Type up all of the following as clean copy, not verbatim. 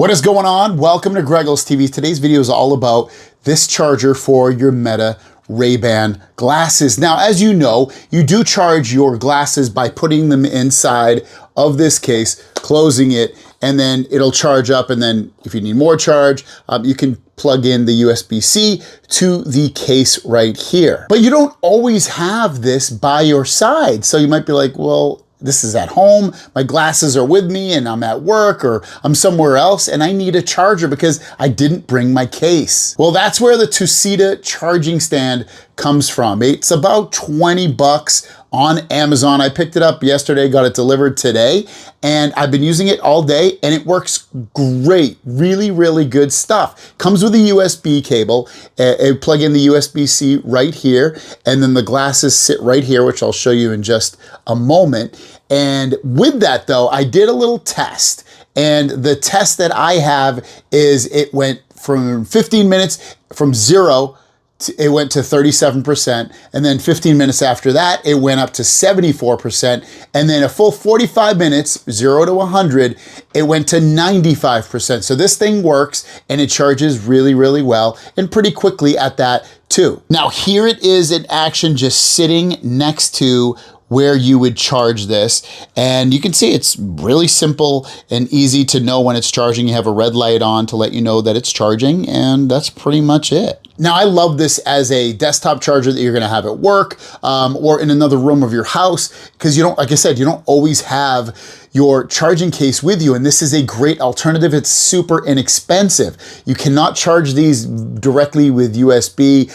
What is going on? Welcome to Greggles TV. Today's video is all about this charger for your Meta Ray-Ban glasses. Now, as you know, you do charge your glasses by putting them inside of this case, closing it, and then it'll charge up. And then if you need more charge, you can plug in the USB-C to the case right here. But you don't always have this by your side. So you might be like, well, this is at home, my glasses are with me and I'm at work or I'm somewhere else and I need a charger because I didn't bring my case. Well, that's where the TUSITA charging stand comes from. It's about 20 bucks on Amazon. I picked it up yesterday, got it delivered today, and I've been using it all day and it works great. Really, really good stuff. Comes with a USB cable, plug in the USB-C right here, and then the glasses sit right here, which I'll show you in just a moment. And with that though, I did a little test, and the test that I have is it went from 15 minutes from 0 it went to 37%, and then 15 minutes after that, it went up to 74%, and then a full 45 minutes, 0 to 100, it went to 95%. So this thing works, and it charges really, really well, and pretty quickly at that too. Now here it is in action, just sitting next to where you would charge this. And you can see it's really simple and easy to know when it's charging. You have a red light on to let you know that it's charging, and that's pretty much it. Now, I love this as a desktop charger that you're gonna have at work or in another room of your house, because you don't, like I said, you don't always have your charging case with you, and this is a great alternative. It's super inexpensive. You cannot charge these directly with USB.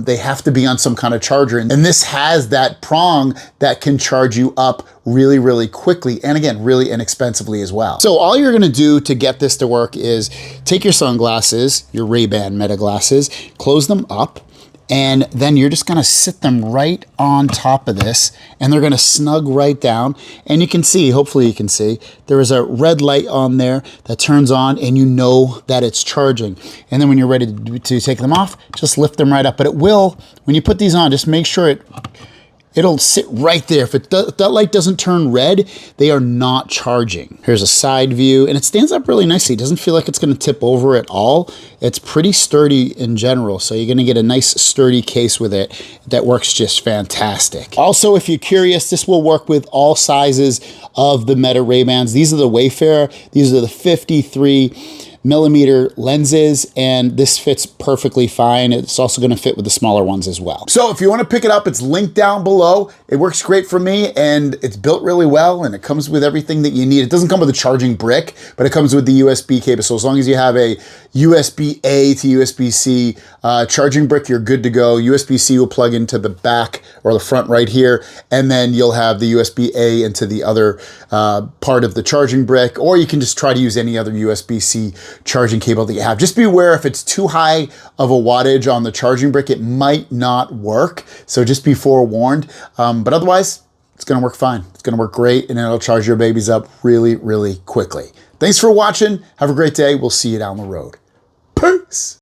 They have to be on some kind of charger, and this has that prong that can charge you up really, really quickly, and again, really inexpensively as well. So all you're gonna do to get this to work is take your sunglasses, your Ray-Ban Meta glasses, close them up, and then you're just gonna sit them right on top of this, and they're gonna snug right down. And you can see, hopefully you can see, there is a red light on there that turns on, and you know that it's charging. And then when you're ready to take them off, just lift them right up. But it will, when you put these on, just make sure it'll sit right there. If that light doesn't turn red, they are not charging. Here's a side view, and it stands up really nicely. It doesn't feel like it's gonna tip over at all. It's pretty sturdy in general, so you're gonna get a nice sturdy case with it that works just fantastic. Also, if you're curious, this will work with all sizes of the Meta Ray-Bans. These are the Wayfarer. These are the 53mm lenses, and this fits perfectly fine. It's also gonna fit with the smaller ones as well. So if you wanna pick it up, it's linked down below. It works great for me, and it's built really well, and it comes with everything that you need. It doesn't come with a charging brick, but it comes with the USB cable. So as long as you have a USB-A to USB-C charging brick, you're good to go. USB-C will plug into the back or the front right here, and then you'll have the USB-A into the other part of the charging brick, or you can just try to use any other USB-C charging cable that you have. Just be aware, if it's too high of a wattage on the charging brick, it might not work. So just be forewarned. But otherwise, it's gonna work fine. It's gonna work great, and it'll charge your babies up really, really quickly. Thanks for watching. Have a great day. We'll see you down the road. Peace.